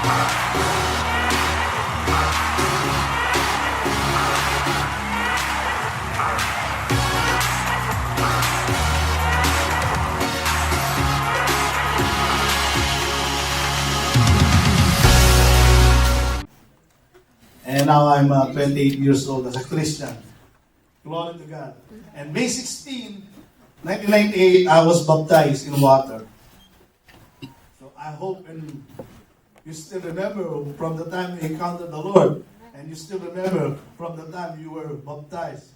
And now I'm 28 years old as a Christian. Glory to God. And May 16, 1998, I was baptized in water. So I hope and you still remember from the time you encountered the Lord, and you still remember from the time you were baptized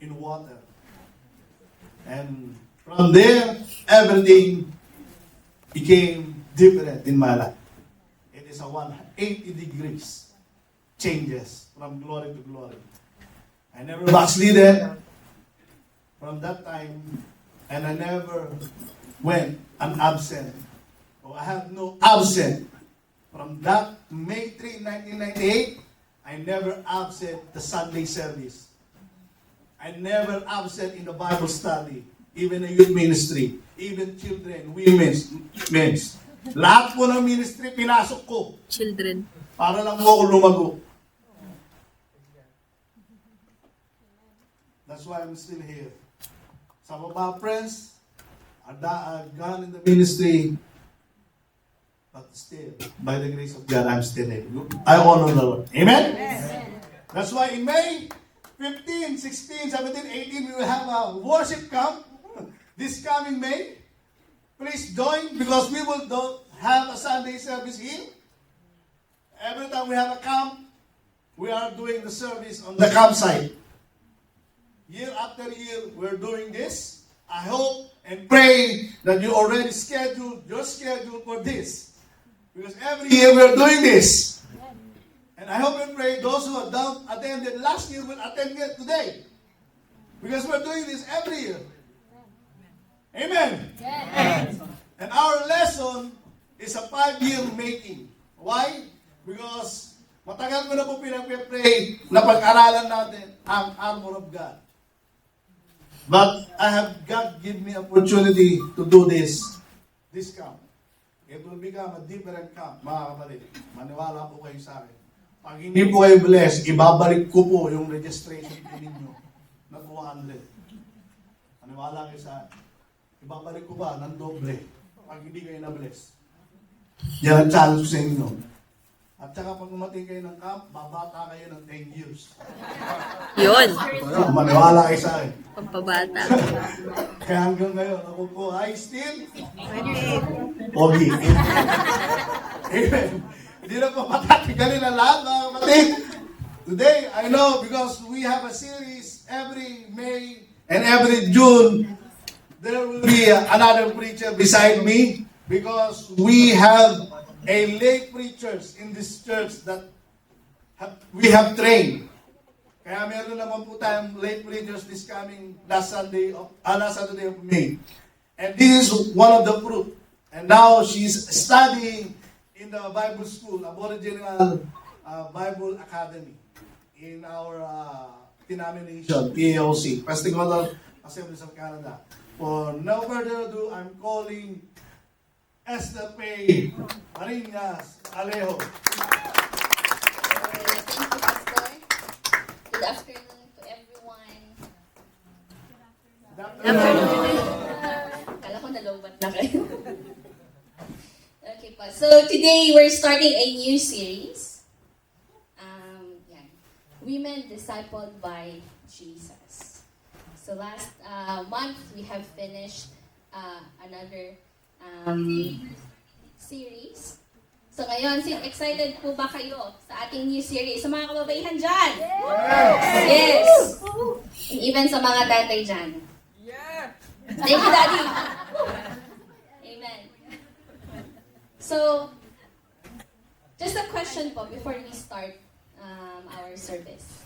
in water. And from there, everything became different in my life. It is a 180 degrees changes from glory to glory. I never backslided from that time, and I never went absent. So I have no absent. From that May 3, 1998, I never absent the Sunday service. I never absent in the Bible study, even the youth ministry, even children, men's. Lahat po ng ministry, pinasok ko. Children. Para lang po ako lumago. That's why I'm still here. Some of my friends are gone in the ministry, but still, by the grace of God, I'm still here. I honor the Lord. Amen? Amen. That's why in May 15, 16, 17, 18, we will have a worship camp this coming May. Please join because we will have a Sunday service here. Every time we have a camp, we are doing the service on the campsite. Year after year, we're doing this. I hope and pray that you already scheduled your schedule for this. Because every year we're doing this. And I hope and pray those who have attended last year will attend it today. Because we're doing this every year. Amen? Yes. And our lesson is a 5-year making. Why? Because matagal ko na po pinag-pray na pag-aralan natin ang armor of God. But I have God give me opportunity to do this camp. It will become a different camp, mga kapatid. Maniwala po kayo sa akin. Pag hindi po kayo blessed, ibabalik ko po yung registration fee ninyo na 200. Maniwala kayo sa akin. Ibabalik ko ba ng doble pag hindi kayo na-bless. Yan ang challenge ko sa inyo. At saka pag umating kayo ng camp, babata kayo ng 10 years. Yun. Maniwala kayo sa akin. Pampabata. Kaya hanggang ngayon, ako po ay still Pogi. Amen. Hindi na po patatigalin na lahat, mga kapatid. Today, I know because we have a series every May and every June, there will be another preacher beside me because we have a lay preachers in this church that we have trained. Kaya meron naman po tayong lay preachers this coming last Saturday of May. And this is one of the fruit. And now she's studying in the Bible school, Aboriginal Bible Academy in our denomination, PAOC, Pentecostal Assemblies of Canada. For no further ado, I'm calling Esther Pay Marinas Alejo. Thank you, Pastor. Good afternoon to everyone. Kala ko nalobat na kayo. Okay pa. So today we're starting a new series. Women discipled by Jesus. So last month we have finished another series. So ngayon, excited po ba kayo sa ating new series? Sa mga kababaihan dyan? Yes! And even sa mga tatay dyan? Yeah! Thank you, Daddy! Amen. So, just a question po before we start our service.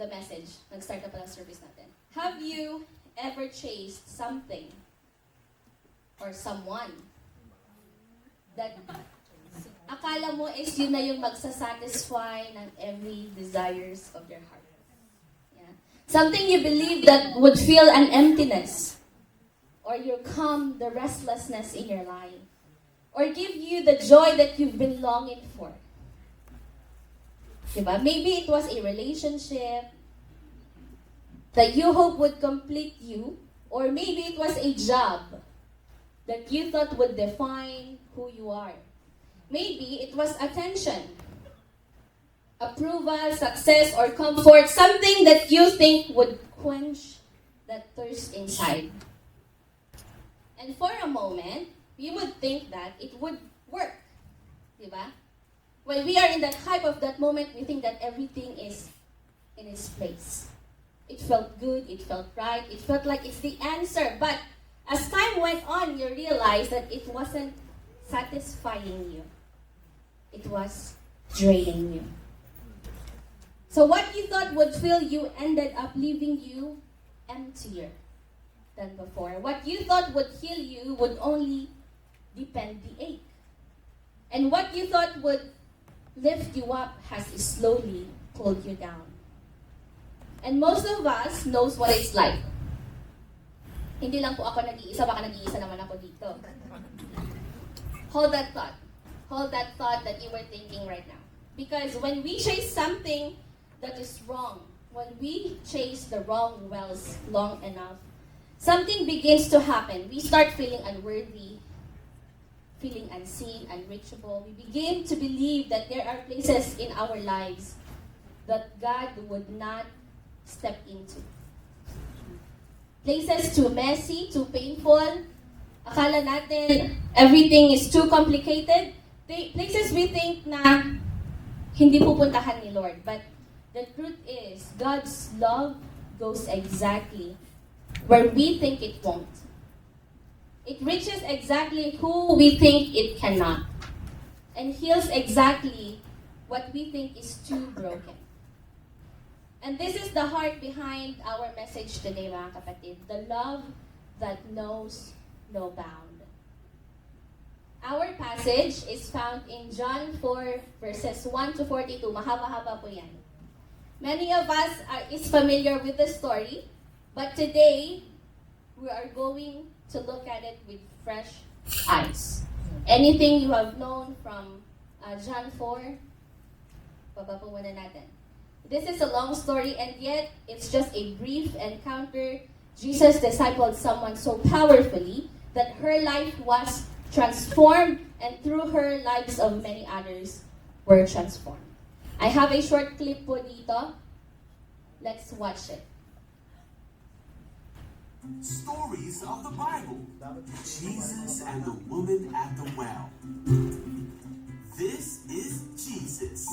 The message. Nag-start na pala service natin. Have you ever chased something or someone that akala mo is yun na yung magsasatisfy ng every desires of your heart? Yeah. Something you believe that would fill an emptiness or you calm the restlessness in your life. or give you the joy that you've been longing for. Diba? Maybe it was a relationship that you hope would complete you, or maybe it was a job that you thought would define who you are. Maybe it was attention, approval, success, or comfort, something that you think would quench that thirst inside. And for a moment, you would think that it would work. Diba? When we are in that hype of that moment, we think that everything is in its place. It felt good, it felt right, it felt like it's the answer. But as time went on, you realize that it wasn't satisfying you. It was draining you. So what you thought would fill you ended up leaving you emptier than before. What you thought would heal you would only deepen the ache. And what you thought would lift you up has slowly pulled you down. And most of us knows what it's like. Hindi lang po ako nag-iisa, baka nag-iisa naman ako dito. Hold that thought. Hold that thought that you were thinking right now. Because when we chase something that is wrong, when we chase the wrong wells long enough, something begins to happen. We start feeling unworthy, feeling unseen, unreachable. We begin to believe that there are places in our lives that God would not step into. Places too messy, too painful. Akala natin everything is too complicated. Places we think na hindi pupuntahan ni Lord. But the truth is, God's love goes exactly where we think it won't. It reaches exactly who we think it cannot. And heals exactly what we think is too broken. And this is the heart behind our message today, mga kapatid. The love that knows no bound. Our passage is found in John 4, verses 1 to 42. Mahaba-haba po yan. Many of us is familiar with the story, but today, we are going to look at it with fresh eyes. Anything you have known from John 4, baba po muna natin. This is a long story, and yet it's just a brief encounter. Jesus discipled someone so powerfully that her life was transformed, and through her, lives of many others were transformed. I have a short clip po dito. Let's watch it. Stories of the Bible. Jesus and the woman at the well. This is Jesus,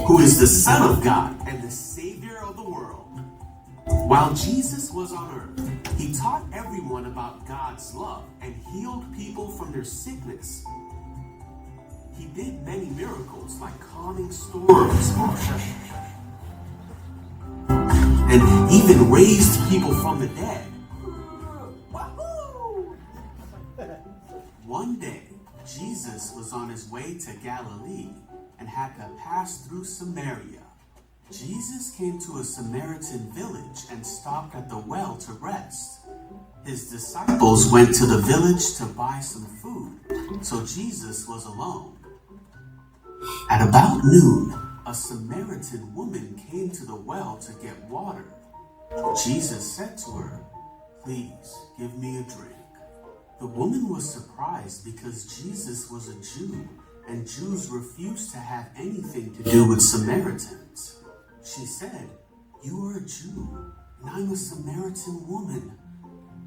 who is the Son of God and the Savior of the world. While Jesus was on earth, he taught everyone about God's love and healed people from their sickness. He did many miracles like calming storms and even raised people from the dead. One day, Jesus was on his way to Galilee and had to pass through Samaria. Jesus came to a Samaritan village and stopped at the well to rest. His disciples went to the village to buy some food, so Jesus was alone. At about noon, a Samaritan woman came to the well to get water. Jesus said to her, "Please, give me a drink." The woman was surprised because Jesus was a Jew, and Jews refused to have anything to do with Samaritans. She said, "You are a Jew, and I'm a Samaritan woman.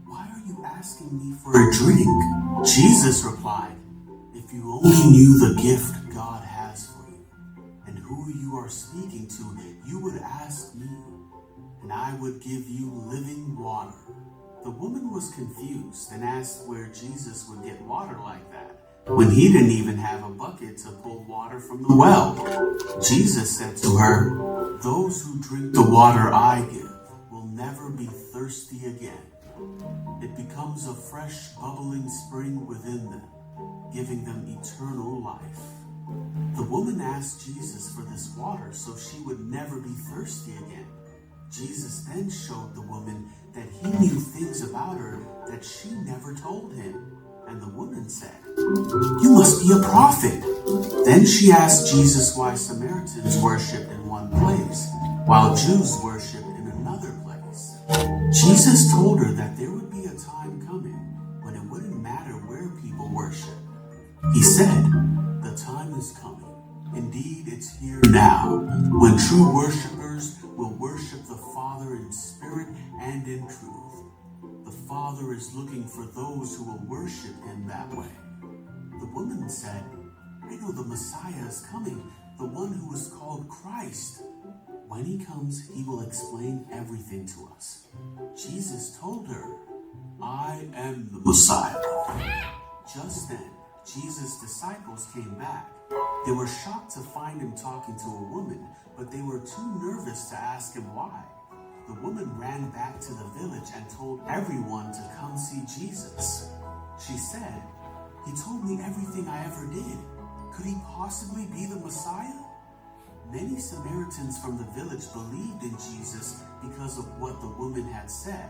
Why are you asking me for a drink?" Jesus replied, "If you only knew the gift God has for you, and who you are speaking to, you would ask me, and I would give you living water." The woman was confused and asked where Jesus would get water like that, when he didn't even have a bucket to pull water from the well. Jesus said to her, "Those who drink the water I give will never be thirsty again. It becomes a fresh, bubbling spring within them, giving them eternal life." The woman asked Jesus for this water so she would never be thirsty again. Jesus then showed the woman that he knew things about her that she never told him. And the woman said, "You must be a prophet." Then she asked Jesus why Samaritans worshipped in one place, while Jews worshipped in another place. Jesus told her that there would be a time coming when it wouldn't matter where people worship. He said, "The time is coming. Indeed, it's here now, when true worshipers will worship the Father in spirit and in truth. The Father is looking for those who will worship him that way." The woman said, "I know the Messiah is coming, the one who is called Christ. When he comes, he will explain everything to us." Jesus told her, "I am the Messiah." Just then, Jesus' disciples came back. They were shocked to find him talking to a woman, but they were too nervous to ask him why. The woman ran back to the village and told everyone to come see Jesus. She said, "He told me everything I ever did. Could he possibly be the Messiah?" Many Samaritans from the village believed in Jesus because of what the woman had said.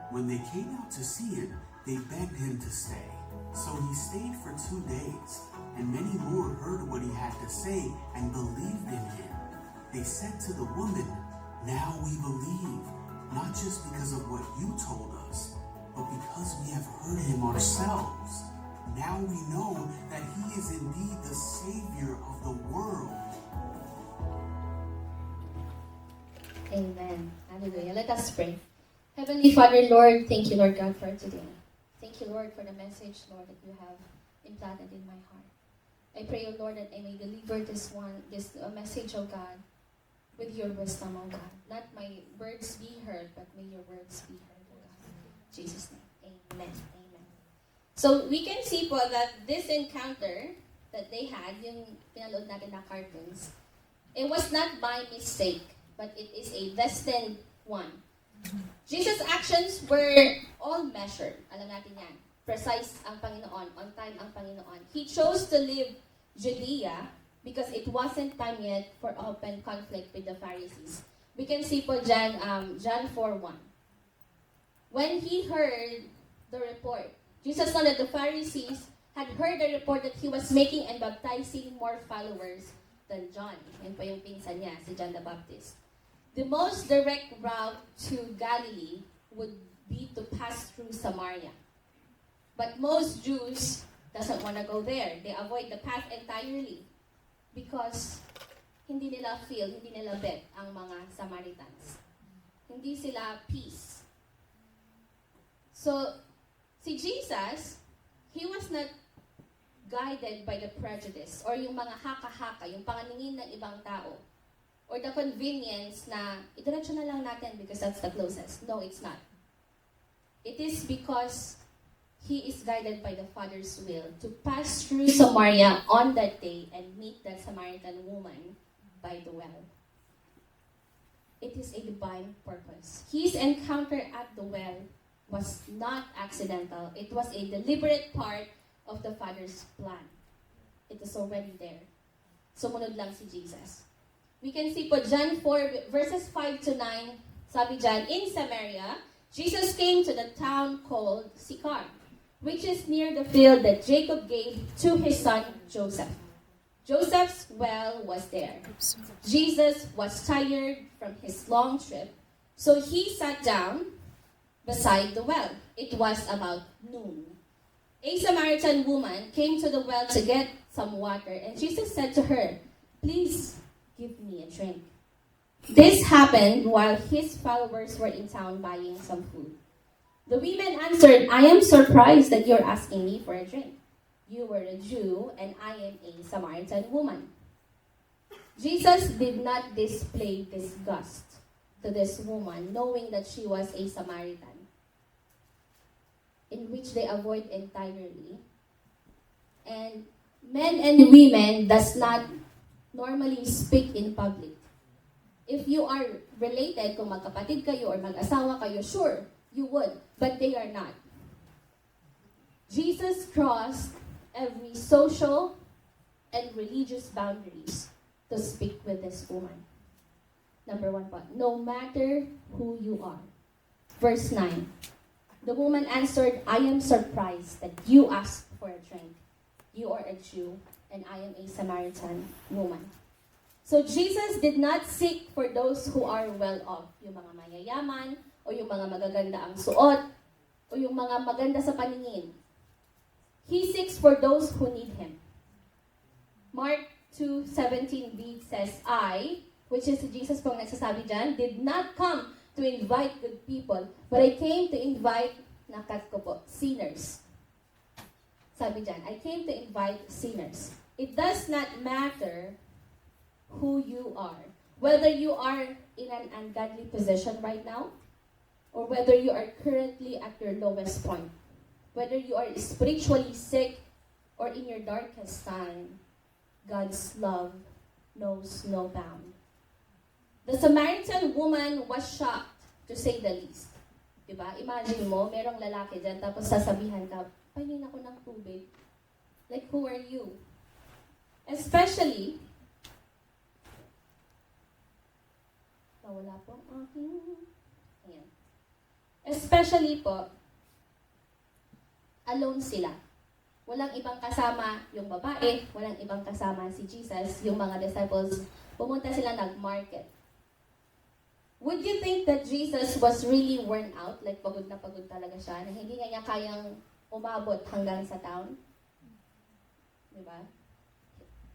When they came out to see him, they begged him to stay. So he stayed for 2 days, and many more heard what he had to say and believed in him. They said to the woman, "Now we believe, not just because of what you told us, but because we have heard him ourselves. Now we know that he is indeed the Savior of the world." Amen. Hallelujah. Let us pray. Heavenly Father, Lord, thank you, Lord God, for today. Thank you, Lord, for the message, Lord, that you have implanted in my heart. I pray, O Lord, that I may deliver this message, O God, with your wisdom, O God. Not my words be heard, but may your words be heard, O God. In Jesus' name, amen. Amen. So, we can see po that this encounter that they had, yung pinalood natin na cartoons, it was not by mistake, but it is a destined one. Jesus' actions were all measured. Alam natin yan. Precise ang Panginoon. On time ang Panginoon. He chose to leave Judea because it wasn't time yet for open conflict with the Pharisees. We can see po John 4:1. When he heard the report, Jesus saw that the Pharisees had heard the report that he was making and baptizing more followers than John. Yan po yung pinsan niya, si John the Baptist. The most direct route to Galilee would be to pass through Samaria. But most Jews doesn't want to go there. They avoid the path entirely because hindi nila bet ang mga Samaritans. Hindi sila peace. So, si Jesus, he was not guided by the prejudice or yung mga haka-haka, yung panganingin ng ibang tao. Or the convenience na idiretso na lang natin because that's the closest. No, it's not. It is because he is guided by the Father's will to pass through Samaria on that day and meet that Samaritan woman by the well. It is a divine purpose. His encounter at the well was not accidental. It was a deliberate part of the Father's plan. It is already there. Sumunod lang si Jesus. We can see po John 4 verses 5 to 9, sabi dyan, in Samaria, Jesus came to the town called Sychar, which is near the field that Jacob gave to his son Joseph. Joseph's well was there. Jesus was tired from his long trip, so he sat down beside the well. It was about noon. A Samaritan woman came to the well to get some water, and Jesus said to her, "Please, give me a drink." This happened while his followers were in town buying some food. The women answered, "I am surprised that you're asking me for a drink. You were a Jew, and I am a Samaritan woman." Jesus did not display disgust to this woman, knowing that she was a Samaritan, in which they avoid entirely. And men and women does not normally speak in public. If you are related, kung magkapatid kayo or mag-asawa kayo, sure, you would. But they are not. Jesus crossed every social and religious boundaries to speak with this woman. Number 1 point, no matter who you are. Verse 9, The woman answered, I am surprised that you asked for a drink. You are a Jew, and I am a Samaritan woman. So Jesus did not seek for those who are well-off, yung mga mayayaman, o yung mga magaganda ang suot, o yung mga maganda sa paningin. He seeks for those who need Him. Mark 2:17b says, I, which is Jesus pong nagsasabi dyan, did not come to invite good people, but I came to invite, nakat ko po, sinners. Sabi dyan, I came to invite sinners. It does not matter who you are. Whether you are in an ungodly position right now, or whether you are currently at your lowest point. Whether you are spiritually sick, or in your darkest time, God's love knows no bound. The Samaritan woman was shocked, to say the least. Diba? Imagine mo, merong lalaki dyan, tapos sasabihan ka, pahingin ako ng tubig. Like, who are you? Especially, nawala po ang aking, ayan. Especially po, alone sila. Walang ibang kasama yung babae, walang ibang kasama si Jesus, yung mga disciples, pumunta sila nag-market. Would you think that Jesus was really worn out? Like, pagod na pagod talaga siya, na hindi niya kayang umabot hanggang sa town? Diba?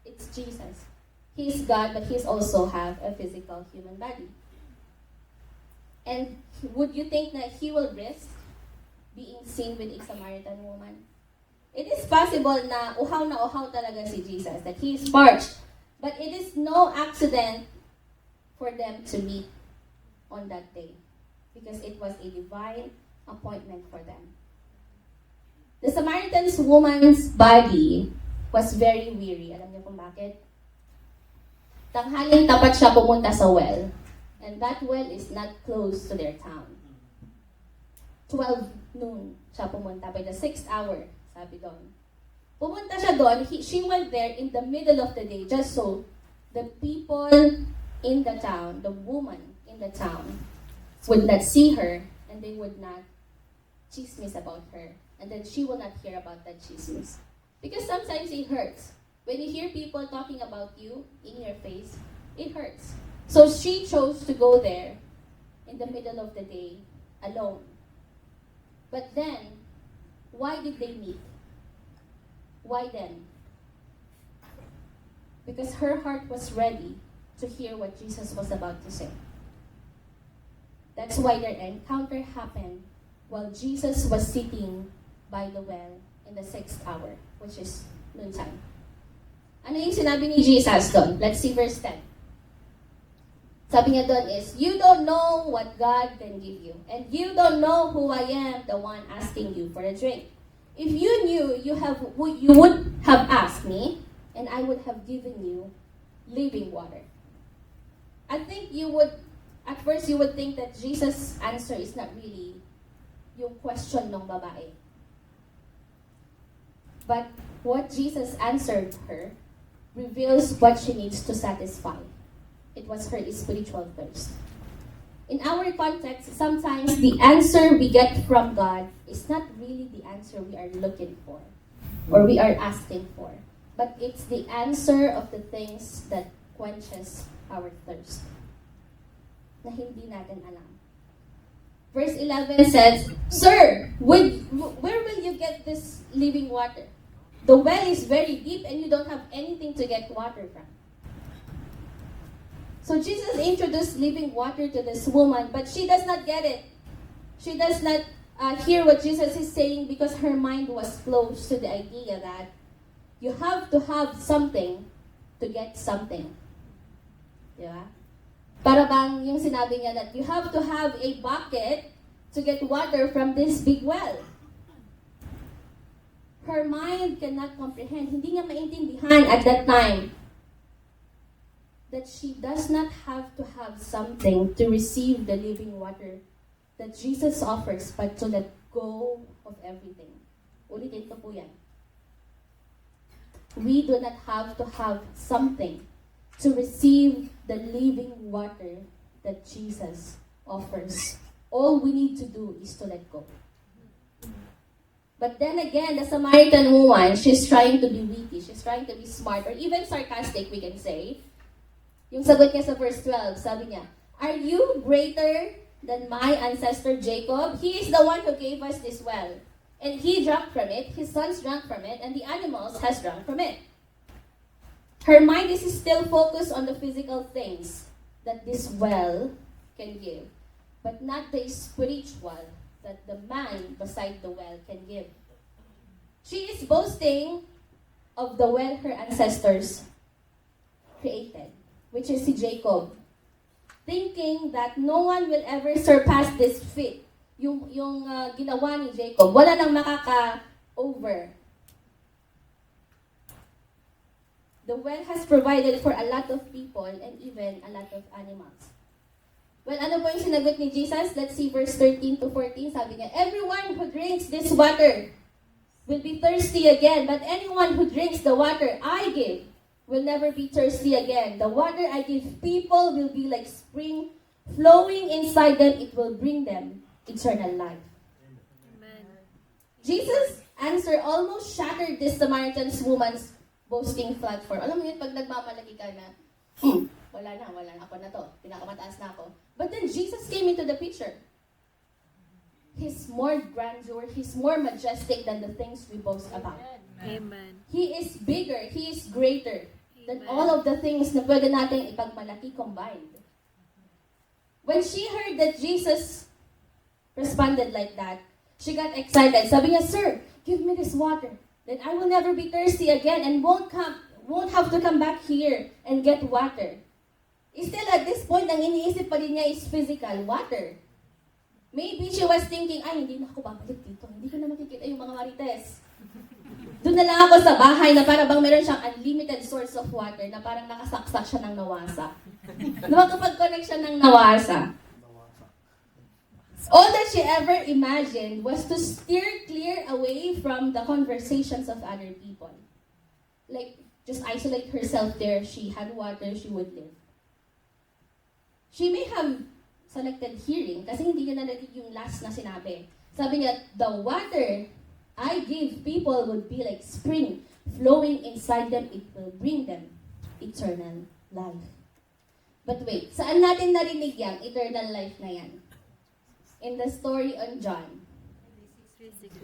It's Jesus. He's God, but He's also have a physical human body. And would you think that He will risk being seen with a Samaritan woman? It is possible na uhaw talaga si Jesus, that He is parched. But it is no accident for them to meet on that day, because it was a divine appointment for them. The Samaritan woman's body was very weary. Alam niyo kung bakit? Tanghaling tapat siya pumunta sa well. And that well is not close to their town. 12 noon siya pumunta. By the 6th hour, sabi doon. Pumunta siya doon. She went there in the middle of the day just so the people in the town, the woman in the town, would not see her and they would not chismis about her. And then she will not hear about that chismis. Because sometimes it hurts. When you hear people talking about you in your face, it hurts. So she chose to go there in the middle of the day, alone. But then, why did they meet? Why then? Because her heart was ready to hear what Jesus was about to say. That's why their encounter happened while Jesus was sitting by the well in the 6th hour, which is noontime. Ano yung sinabi ni Jesus doon? Let's see verse 10. Sabi niya doon is, you don't know what God can give you. And you don't know who I am, the one asking you for a drink. If you knew, you would have asked me, and I would have given you living water. I think at first you would think that Jesus' answer is not really yung question ng babae. But what Jesus answered her reveals what she needs to satisfy. It was her spiritual thirst. In our context, sometimes the answer we get from God is not really the answer we are looking for or we are asking for, but it's the answer of the things that quenches our thirst na hindi natin alam. Verse 11 says, Sir, where will you get this living water? The well is very deep and you don't have anything to get water from. So Jesus introduced living water to this woman, but she does not get it. She does not hear what Jesus is saying because her mind was closed to the idea that you have to have something to get something. Diba? Para bang yung sinabi niya that you have to have a bucket to get water from this big well. Her mind cannot comprehend. Hindi niya maintindihan at that time that she does not have to have something to receive the living water that Jesus offers, but to let go of everything. Ulitin ko po yan. We do not have to have something to receive the living water that Jesus offers. All we need to do is to let go. But then again, the Samaritan woman, she's trying to be witty, she's trying to be smart, or even sarcastic, we can say. Yung sagot niya sa verse 12, sabi niya, "Are you greater than my ancestor Jacob? He is the one who gave us this well. And he drank from it, his sons drank from it, and the animals has drunk from it." Her mind is still focused on the physical things that this well can give, but not the spiritual that the man beside the well can give. She is boasting of the well her ancestors created, which is si Jacob, thinking that no one will ever surpass this feat. Yung ginawa ni Jacob, wala nang makaka-over. The well has provided for a lot of people and even a lot of animals. Well, ano po yung sinagot ni Jesus? Let's see verse 13 to 14. Sabi niya, "Everyone who drinks this water will be thirsty again, but anyone who drinks the water I give will never be thirsty again. The water I give people will be like spring flowing inside them. It will bring them eternal life." Amen. Jesus' answer almost shattered this Samaritan woman's boasting platform. Alam mo yun, pag nagmamalaki ka na, wala na, ako na to, pinakamataas na ako. But then Jesus came into the picture. He's more grandeur, He's more majestic than the things we boast about. Amen. He is bigger, He is greater than Amen. all of the things na pwede natin ipagmalaki combined. When she heard that Jesus responded like that, she got excited. Sabi niya, "Sir, give me this water. Then I will never be thirsty again and won't have to come back here and get water." Still at this point, ang iniisip pa rin niya is physical water. Maybe she was thinking, "Ay, hindi na ako babalik dito. Hindi ko na makikita yung mga marites. Doon na lang ako sa bahay na para bang meron siyang unlimited source of water na parang nakasaksak siya ng nawasa." Nakakapag-connect siya ng nawasa. All that she ever imagined was to steer clear away from the conversations of other people. Like, just isolate herself there. She had water, she would live. She may have selected hearing kasi hindi niya narinig yung last na sinabi. Sabi niya, "The water I give people would be like spring flowing inside them. It will bring them eternal life." But wait, saan natin narinig yung eternal life na yan? In the story on John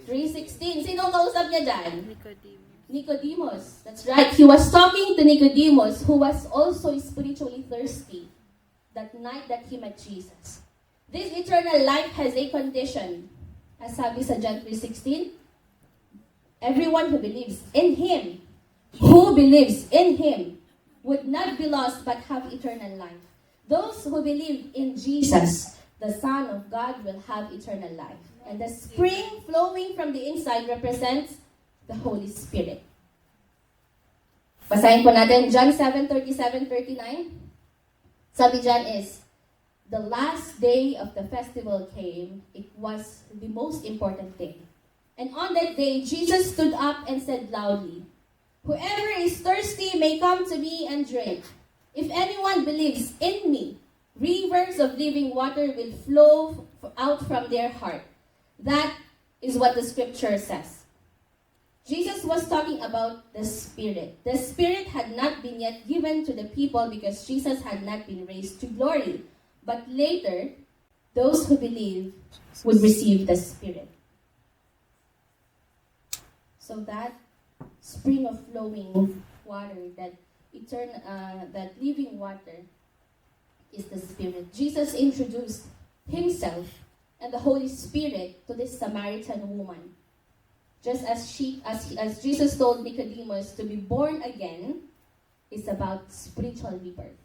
3:16. Sino ang kausap niya dyan? Nicodemus. Nicodemus. That's right. He was talking to Nicodemus, who was also spiritually thirsty that night that he met Jesus. This eternal life has a condition. As sabi sa John 3:16, everyone who believes in Him would not be lost but have eternal life. Those who believe in Jesus, the Son of God, will have eternal life. And the spring flowing from the inside represents the Holy Spirit. Basahin po natin John 7:37-39. Sabi dyan is, the last day of the festival came. It was the most important day. And on that day, Jesus stood up and said loudly, "Whoever is thirsty may come to me and drink. If anyone believes in me, rivers of living water will flow out from their heart." That is what the scripture says. Jesus was talking about the Spirit. The Spirit had not been yet given to the people because Jesus had not been raised to glory. But later, those who believe would receive the Spirit. So that spring of flowing water, that that living water, is the Spirit. Jesus introduced Himself and the Holy Spirit to this Samaritan woman. Just as Jesus told Nicodemus to be born again is about spiritual rebirth.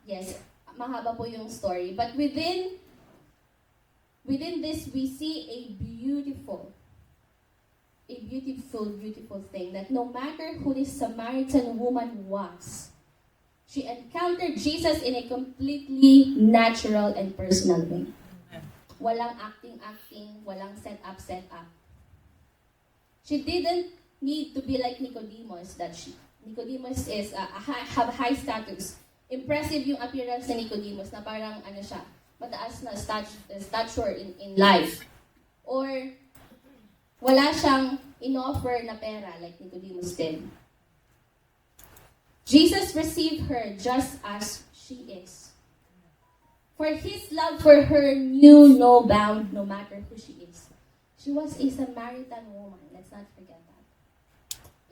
Yes, mahaba po yung story, but within this we see a beautiful thing, that no matter who this Samaritan woman was, she encountered Jesus in a completely natural and personal way. Walang acting, walang set up. She didn't need to be like Nicodemus. Nicodemus is have high status. Impressive yung appearance ni Nicodemus na parang mataas na stature in life. Or wala siyang in-offer na pera like Nicodemus did. Jesus received her just as she is. For his love for her knew no bound, no matter who she is. She was a Samaritan woman. Let's not forget that.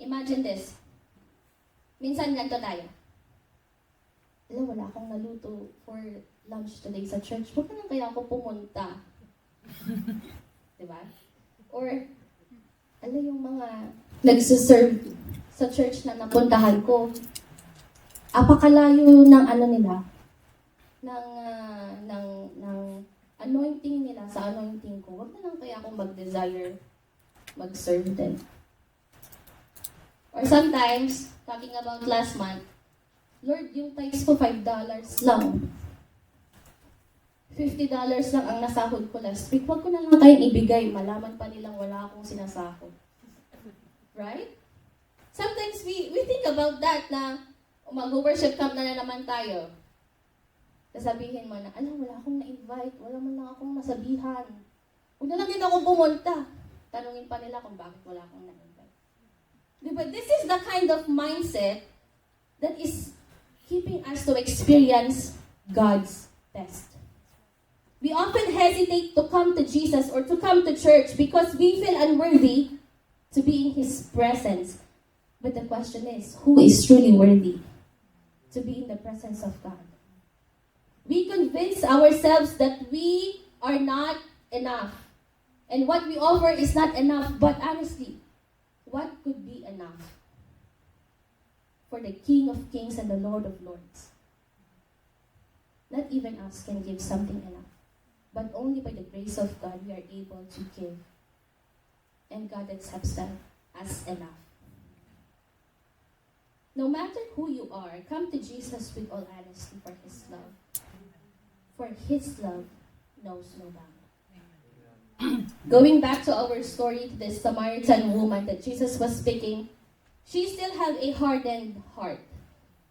Imagine this. Minsan ganito tayo. Wala akong naluto for lunch today sa church. Huwag na lang kaya ako pumunta. Diba? Or, yung mga nagsiserve sa church na napuntahan ko, apakalayo ng nila, ng anointing nila sa anointing ko. Huwag na lang kaya akong mag-desire mag-serve din. Or sometimes, talking about last month, Lord, yung tithes ko $5 lang. $50 lang ang nasahod ko last week. Huwag ko na lang kayong ibigay. Malaman pa nilang wala akong sinasahod. Right? Sometimes we think about that na mag-worship camp na naman tayo. Sasabihin mo na, wala akong na-invite. Wala man lang akong nasabihan. Huwag na lang din akong pumunta. Tanungin pa nila kung bakit wala akong na-invite. But this is the kind of mindset that is keeping us to experience God's best. We often hesitate to come to Jesus or to come to church because we feel unworthy to be in His presence. But the question is, who is truly worthy to be in the presence of God? We convince ourselves that we are not enough. And what we offer is not enough. But honestly, what could be enough for the King of Kings and the Lord of Lords? Not even us can give something enough. But only by the grace of God we are able to give. And God accepts that as enough. No matter who you are, come to Jesus with all honesty for His love. For His love knows no bound. Going back to our story, to this Samaritan woman that Jesus was speaking, she still had a hardened heart.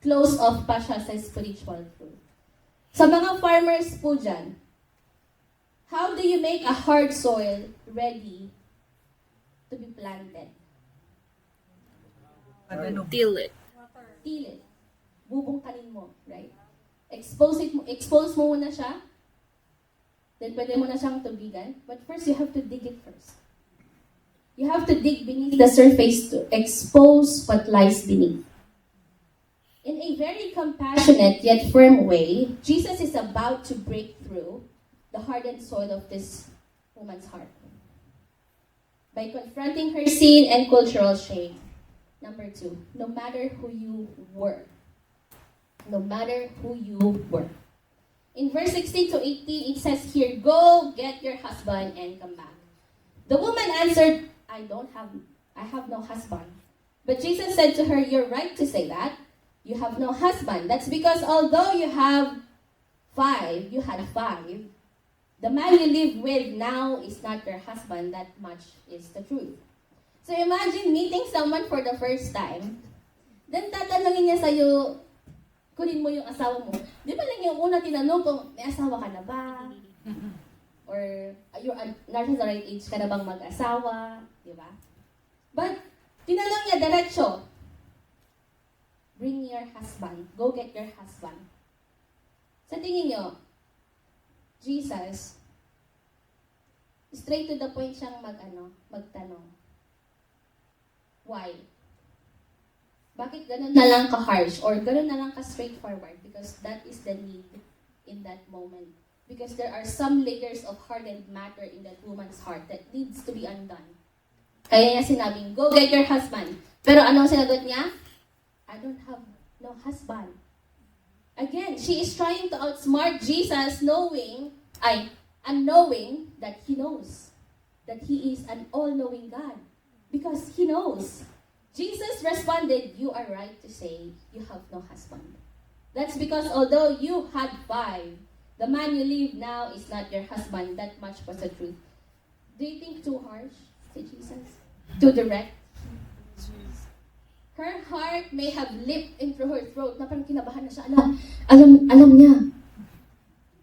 Closed off pa siya sa spiritual truth. Sa mga farmers po dyan, how do you make a hard soil ready to be planted? Till it. Till it. Bubungkalin mo, right? Expose mo muna siya. Then pwede mo na siyang tubigan. But first, you have to dig it first. You have to dig beneath the surface to expose what lies beneath. In a very compassionate yet firm way, Jesus is about to break through the hardened soil of this woman's heart by confronting her sin and cultural shame. Number 2, no matter who you were. No matter who you were. In verse 16 to 18, it says here, "Go get your husband and come back." The woman answered, I have no husband. But Jesus said to her, "You're right to say that. You have no husband. That's because although you had 5, the man you live with now is not your husband. That much is the truth." So imagine meeting someone for the first time, then tatanungin niya sa'yo, kunin mo yung asawa mo. Di ba lang yung una tinanong kung may asawa ka na ba? Or nasa the right age ka na bang mag-asawa? Di ba? But, tinanong niya diretso, bring your husband. Go get your husband. Sa tingin niyo, Jesus, straight to the point siyang magtanong. Why? Bakit ganun na lang ka-harsh or ganun na lang ka-straightforward? Because that is the need in that moment. Because there are some layers of hardened matter in that woman's heart that needs to be undone. Kaya niya sinabing, go get your husband. Pero anong sinagot niya? I don't have no husband. Again, she is trying to outsmart Jesus knowing that He knows. That He is an all-knowing God. Because He knows. Jesus responded, "You are right to say you have no husband. That's because although you had 5, the man you live now is not your husband." That much was the truth. Do you think too harsh to Jesus? Too direct? Her heart may have leaped into her throat na parang kinabahan na siya. Alam niya.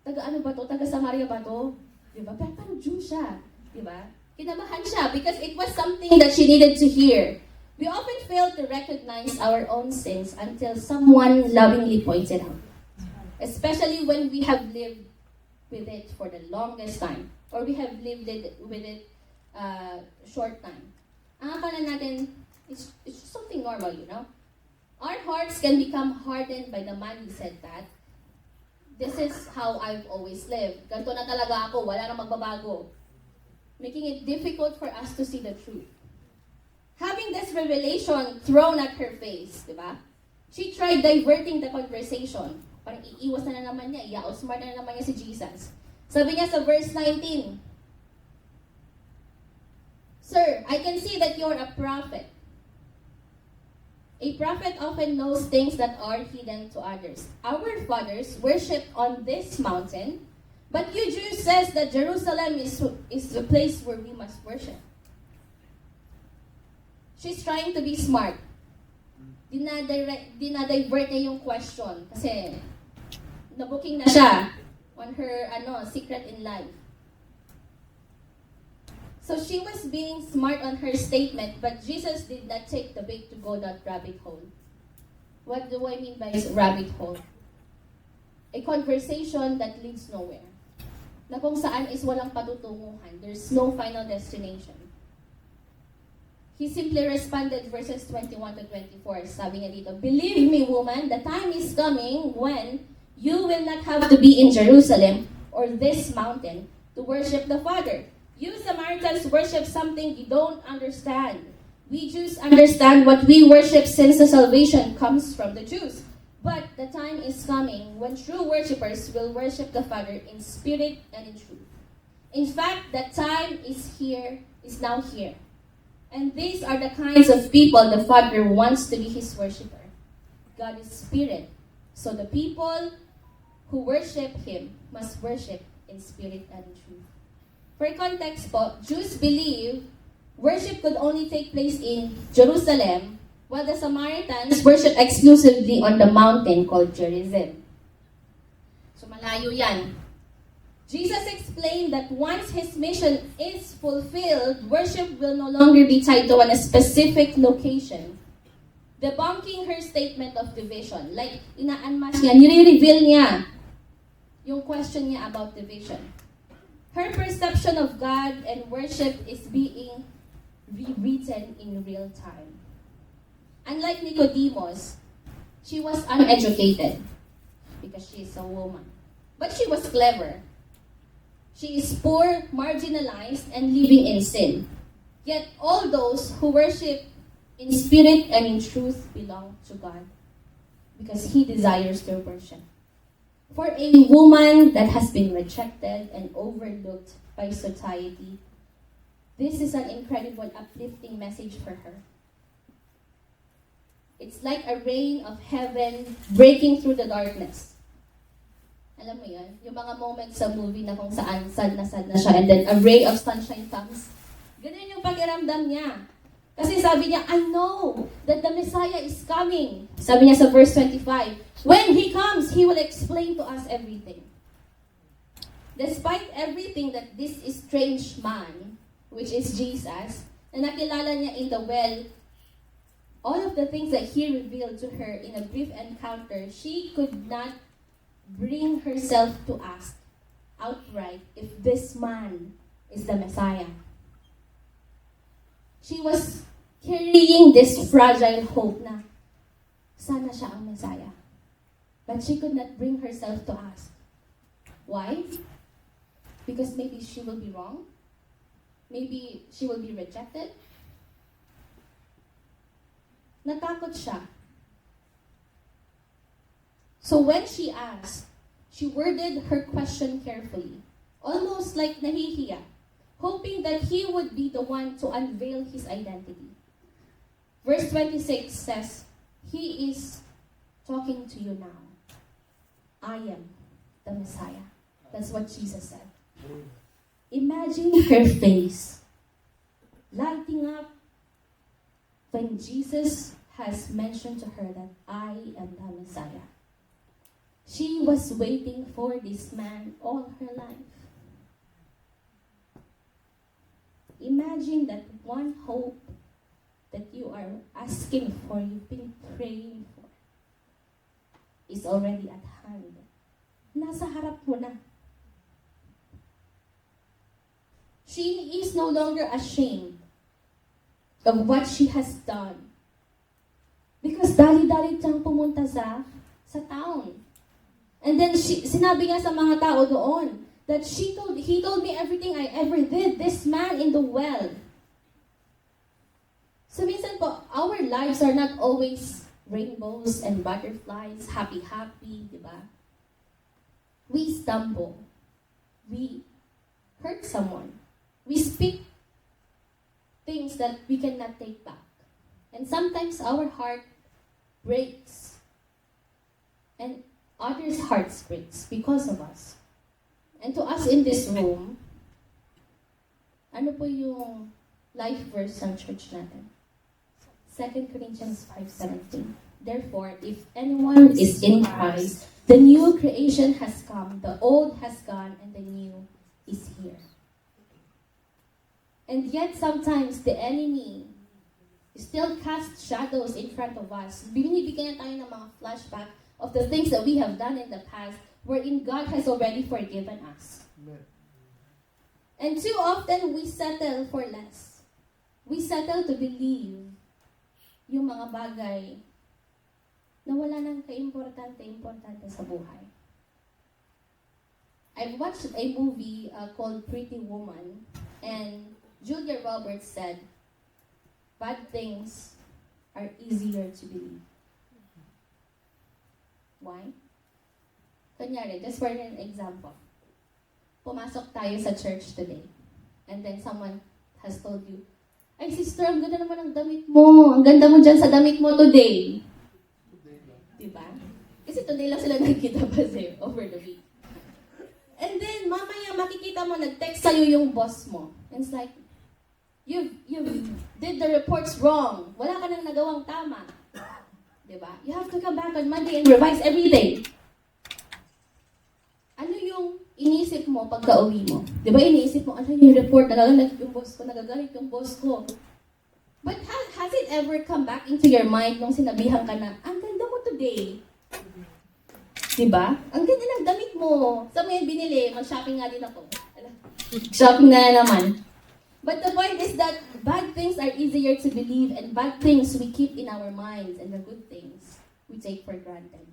Taga ano ba to? Taga Samaria ba to? Diba? Pero Jew siya. Diba? Kinabahan siya because it was something that she needed to hear. We often fail to recognize our own sins until someone lovingly points it out. Especially when we have lived with it for the longest time. Or we have lived with it short time. Ang akala natin, it's just something normal, you know? Our hearts can become hardened by the man who said that. This is how I've always lived. Ganito na talaga ako, wala nang magbabago. Making it difficult for us to see the truth. Having this revelation thrown at her face, di ba? She tried diverting the conversation. Parang iiwas na naman niya, i-outsmart na naman niya si Jesus. Sabi niya sa verse 19, Sir, I can see that you're a prophet. A prophet often knows things that are hidden to others. Our fathers worshipped on this mountain, but you Jews says that Jerusalem is the place where we must worship. She's trying to be smart. Dinadivert niya yung question kasi nabooking na siya on her secret in life. So she was being smart on her statement, but Jesus did not take the bait to go that rabbit hole. What do I mean by rabbit hole? A conversation that leads nowhere. Na kung saan is walang patutunguhan. There's no final destination. He simply responded verses 21 to 24. Sabi niya dito, Believe me, woman, the time is coming when you will not have to be in Jerusalem or this mountain to worship the Father. You Samaritans worship something you don't understand. We Jews understand what we worship since the salvation comes from the Jews. But the time is coming when true worshippers will worship the Father in spirit and in truth. In fact, the time is now here. And these are the kinds of people the Father wants to be His worshipper. God is spirit. So the people who worship Him must worship in spirit and in truth. For context po, Jews believe worship could only take place in Jerusalem, while the Samaritans worship exclusively on the mountain called Gerizim. So malayo yan. Jesus explained that once His mission is fulfilled, worship will no longer be tied to a specific location, debunking her statement of division. Like, ina-unmask niya, nire-reveal niya yung question niya about division. Her perception of God and worship is being rewritten in real time. Unlike Nicodemus, she was uneducated because she is a woman. But she was clever. She is poor, marginalized, and living in sin. Yet all those who worship in spirit and in truth belong to God because He desires their worship. For a woman that has been rejected and overlooked by society, this is an incredible uplifting message for her. It's like a rain of heaven breaking through the darkness. Alam mo yan? Yung mga moments sa movie na kung saan sad na siya and then a ray of sunshine comes. Ganun yung pakiramdam niya. Kasi sabi niya, I know that the Messiah is coming. Sabi niya sa verse 25, when He comes, He will explain to us everything. Despite everything that this strange man, which is Jesus, na nakilala niya in the well, all of the things that He revealed to her in a brief encounter, she could not bring herself to ask outright if this man is the Messiah. She was carrying this fragile hope na sana siya ang Messiah. But she could not bring herself to ask. Why? Because maybe she will be wrong. Maybe she will be rejected. Natakot siya. So when she asked, she worded her question carefully, almost like nahihiya, hoping that He would be the one to unveil His identity. Verse 26 says, He is talking to you now. I am the Messiah. That's what Jesus said. Imagine her face lighting up when Jesus has mentioned to her that I am the Messiah. She was waiting for this man all her life. Imagine that one hope that you are asking for, you've been praying for, is already at hand. Nasa harap mo na. She is no longer ashamed of what she has done. Because dali-dali siyang pumunta sa town. And then sinabi nga sa mga tao doon that he told me everything I ever did, this man in the well. So minsan po, our lives are not always rainbows and butterflies, happy, di ba? We stumble. We hurt someone. We speak things that we cannot take back. And sometimes our heart breaks. And others' hearts breaks because of us. And to us in this room, ano po yung life verse ng church natin? 2 Corinthians 5:17. Therefore, if anyone is in Christ, the new creation has come, the old has gone, and the new is here. And yet sometimes the enemy still casts shadows in front of us. Binibigyan tayo ng mga flashback of the things that we have done in the past, wherein God has already forgiven us. Amen. And too often, we settle for less. We settle to believe yung mga bagay na wala nang kaimportante sa buhay. I've watched a movie called Pretty Woman, and Julia Roberts said, bad things are easier to believe. Why? Kunyari, just for an example. Pumasok tayo sa church today. And then someone has told you, ay sister, ang ganda naman ng damit mo. Ang ganda mo dyan sa damit mo today. Diba? Kasi today lang sila nagkita kasi over the week. And then, mamaya makikita mo, nag-text sa'yo yung boss mo. And it's like, you did the reports wrong. Wala ka nang nagawang tama. Diba? You have to come back on Monday and revise everything. Ano yung inisip mo pagka-uwi mo? Diba iniisip mo, ano yung report, nagagalit yung boss ko. But has it ever come back into your mind nung sinabihan ka na, ang ganda mo today? Diba? Ang ganda ng damit mo. Saan mo yan binili? Mag-shopping nga din ako. Shopping na naman. But the point is that bad things are easier to believe, and bad things we keep in our minds, and the good things we take for granted.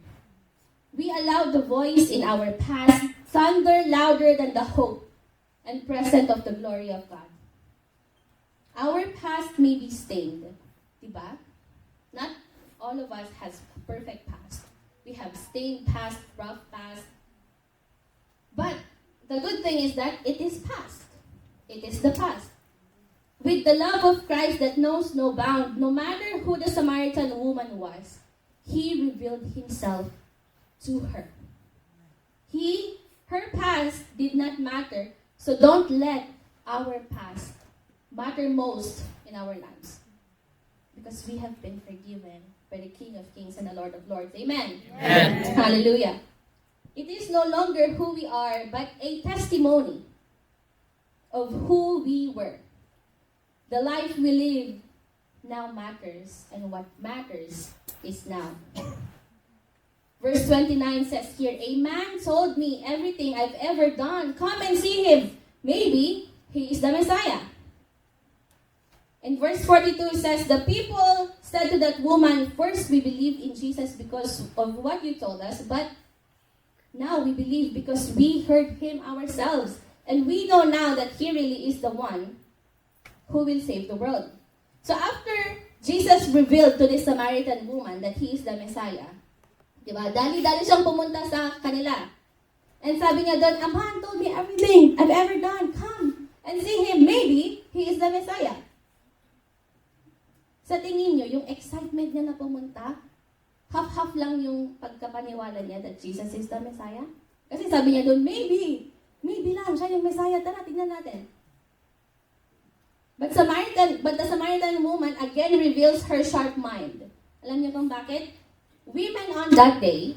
We allow the voice in our past thunder louder than the hope and present of the glory of God. Our past may be stained, diba? Not all of us has a perfect past. We have stained past, rough past. But the good thing is that it is past. It is the past. With the love of Christ that knows no bound, no matter who the Samaritan woman was, He revealed Himself to her. Her past did not matter, so don't let our past matter most in our lives. Because we have been forgiven by the King of Kings and the Lord of Lords. Amen? Amen. Hallelujah. It is no longer who we are, but a testimony of who we were. The life we live now matters, and what matters is now. Verse 29 says here, a man told me everything I've ever done. Come and see him. Maybe he is the Messiah. And verse 42 says, the people said to that woman, first we believed in Jesus because of what you told us, but now we believe because we heard him ourselves. And we know now that he really is the one who will save the world. So after Jesus revealed to this Samaritan woman that he is the Messiah, diba? Dali-dali siyang pumunta sa kanila. And sabi niya doon, a man told me everything I've ever done. Come and see him. Maybe he is the Messiah. Sa tingin niyo, yung excitement niya na pumunta, half-half lang yung pagkapaniwala niya that Jesus is the Messiah. Kasi sabi niya doon, maybe lang, siya yung Messiah. Tara, tignan natin. But the Samaritan woman again reveals her sharp mind. Alam niyo kung bakit? Women on that day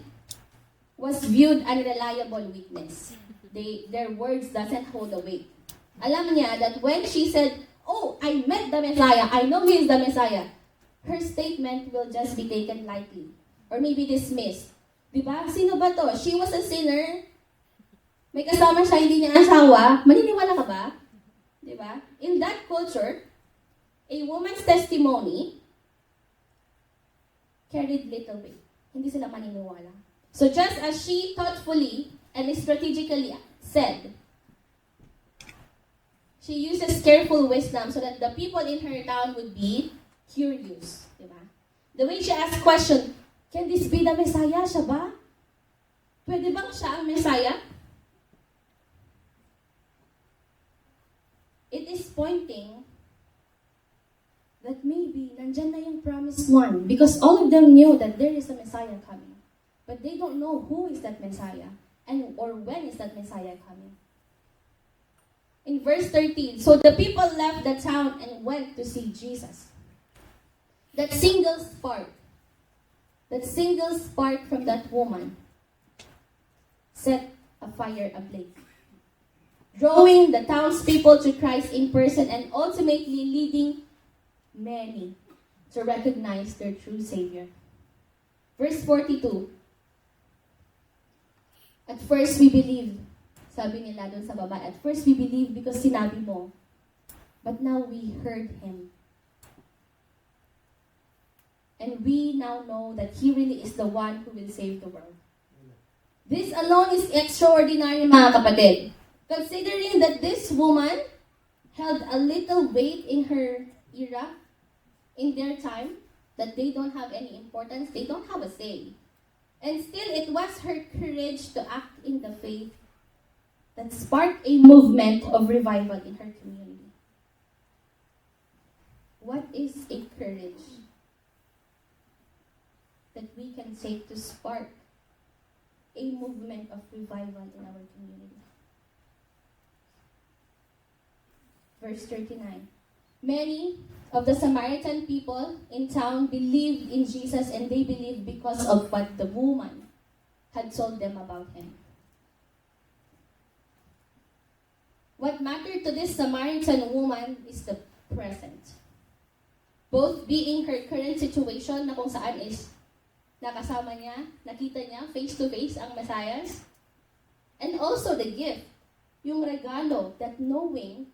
was viewed unreliable witness. Their words doesn't hold the weight. Alam niya that when she said, oh, I met the Messiah, I know He is the Messiah, her statement will just be taken lightly or maybe dismissed. Diba? Sino ba to? She was a sinner. May kasama siya, hindi niya asawa. Maniniwala ka ba? Diba? In that culture, a woman's testimony carried little weight. Hindi sila maniniwala. So just as she thoughtfully and strategically said, she uses careful wisdom so that the people in her town would be curious. Diba? The way she asked question, can this be the Messiah? Siya ba? Pwede bang siya ang Messiah? It is pointing that maybe nandyan na yung promised one because all of them knew that there is a Messiah coming. But they don't know who is that Messiah and or when is that Messiah coming. In verse 13, so the people left the town and went to see Jesus. That single spark from that woman set a fire ablaze, drawing the townspeople to Christ in person and ultimately leading many to recognize their true Savior. Verse 42, at first we believed, sabi nila dun sa baba, at first we believed because sinabi mo, but now we heard Him. And we now know that He really is the one who will save the world. This alone is extraordinary, mga kapatid. Considering that this woman held a little weight in her era, in their time, that they don't have any importance, they don't have a say. And still, it was her courage to act in the faith that sparked a movement of revival in her community. What is a courage that we can take to spark a movement of revival in our community? Verse 39. Many of the Samaritan people in town believed in Jesus, and they believed because of what the woman had told them about Him. What mattered to this Samaritan woman is the present. Both being her current situation na kung saan is nakasama niya, nakita niya face-to-face ang Messiah, and also the gift, yung regalo, that knowing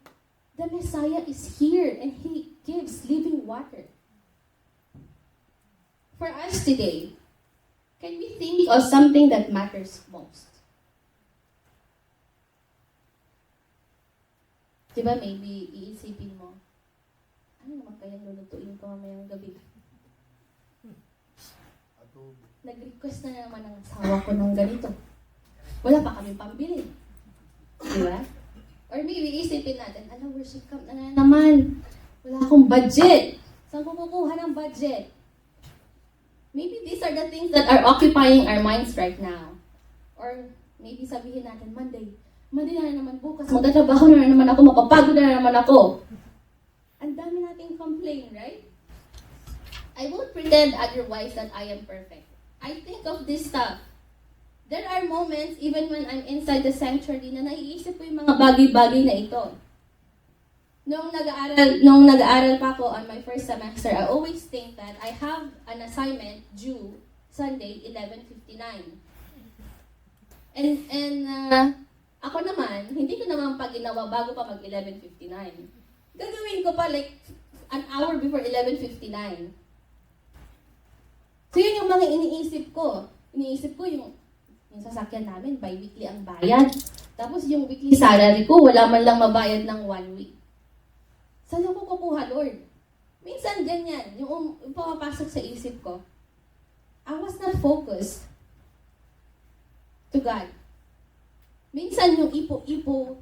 the Messiah is here and He gives living water. For us today, can we think of something that matters most? Diba, maybe iisipin mo, ano naman kayang lulutuin ko mamayang gabi? Nag-request na naman ang asawa ko ng ganito. Wala pa kami pambili. Diba? Or maybe isipin natin, alam, worship camp na naman. Wala akong budget. Saan ko kukuha ng budget? Maybe these are the things that are occupying our minds right now. Or maybe sabihin natin, Monday na naman bukas, magtatrabaho na naman ako, mapapagod na naman ako. Ang dami nating complain, right? I won't pretend otherwise that I am perfect. I think of this stuff. There are moments, even when I'm inside the sanctuary, na naiisip ko yung mga bagay-bagay na ito. Nung nag-aaral pa ako on my first semester, I always think that I have an assignment due Sunday, 11:59. And ako naman, hindi ko naman pa ginawa bago pa mag 11:59. Gagawin ko pa like an hour before 11:59. So yun yung mga iniisip ko. Iniisip ko yung sasakyan namin, bi-weekly ang bayad. Tapos yung weekly salary ko, wala man lang mabayad ng 1 week. Saan ako kukuha, Lord? Minsan ganyan, yung pumapasok sa isip ko. I was not focused to God. Minsan yung ipo-ipo,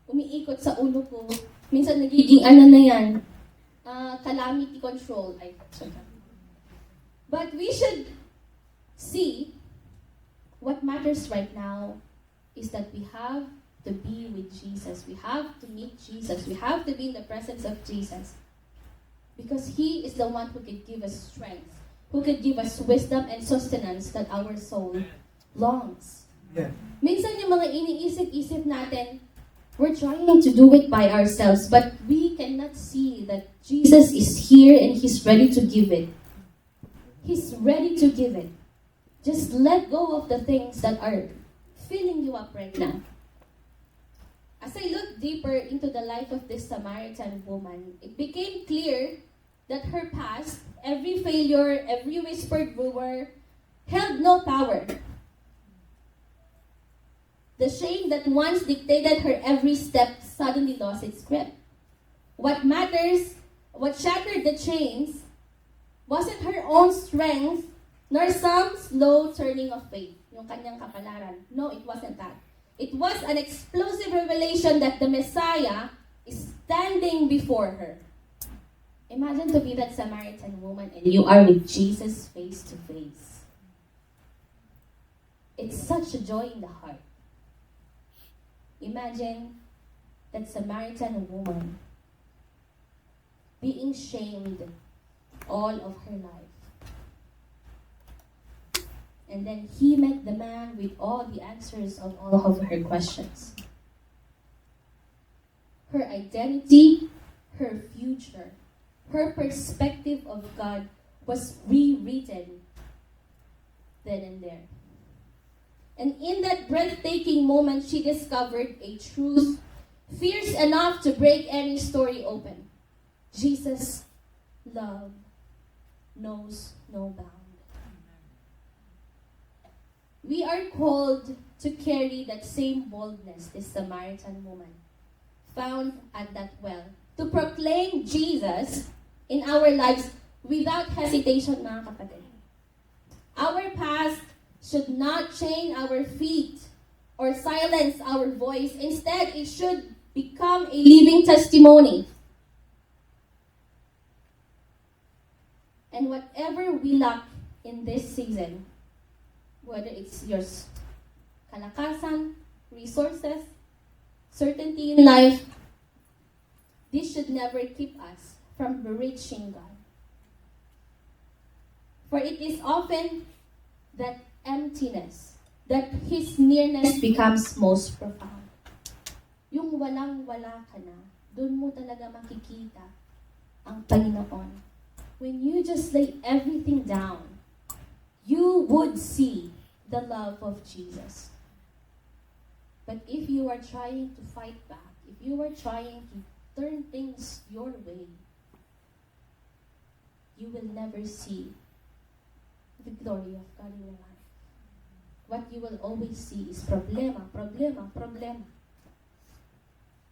umiikot sa ulo ko. Minsan nagiging ano na yan, calamity control. But we should see what matters right now is that we have to be with Jesus. We have to meet Jesus. We have to be in the presence of Jesus. Because He is the one who can give us strength, who can give us wisdom and sustenance that our soul longs. Yeah. Minsan yung mga iniisip-isip natin, We're trying to do it by ourselves, but we cannot see that Jesus is here and He's ready to give it. He's ready to give it. Just let go of the things that are filling you up right now. As I looked deeper into the life of this Samaritan woman, it became clear that her past, every failure, every whispered rumor, held no power. The shame that once dictated her every step suddenly lost its grip. What matters, what shattered the chains, wasn't her own strength, nor some slow turning of faith, yung kanyang kapalaran. No, it wasn't that. It was an explosive revelation that the Messiah is standing before her. Imagine to be that Samaritan woman and you are with Jesus face to face. It's such a joy in the heart. Imagine that Samaritan woman being shamed all of her life. And then he met the man with all the answers of all of her questions. Her identity, her future, her perspective of God was rewritten then and there. And in that breathtaking moment, she discovered a truth fierce enough to break any story open. Jesus' love knows no bound. We are called to carry that same boldness this Samaritan woman found at that well. To proclaim Jesus in our lives without hesitation, mga kapatid. Our past should not chain our feet or silence our voice. Instead, it should become a living testimony. And whatever we lack in this season, whether it's your kalakasan, resources, certainty in life, this should never keep us from reaching God. For it is often that emptiness, that His nearness becomes most profound. Yung walang-wala ka na, doon mo talaga makikita ang Panginoon. When you just lay everything down, you would see the love of Jesus. But if you are trying to fight back, if you are trying to turn things your way, you will never see the glory of God in your life. What you will always see is problema, problema, problema.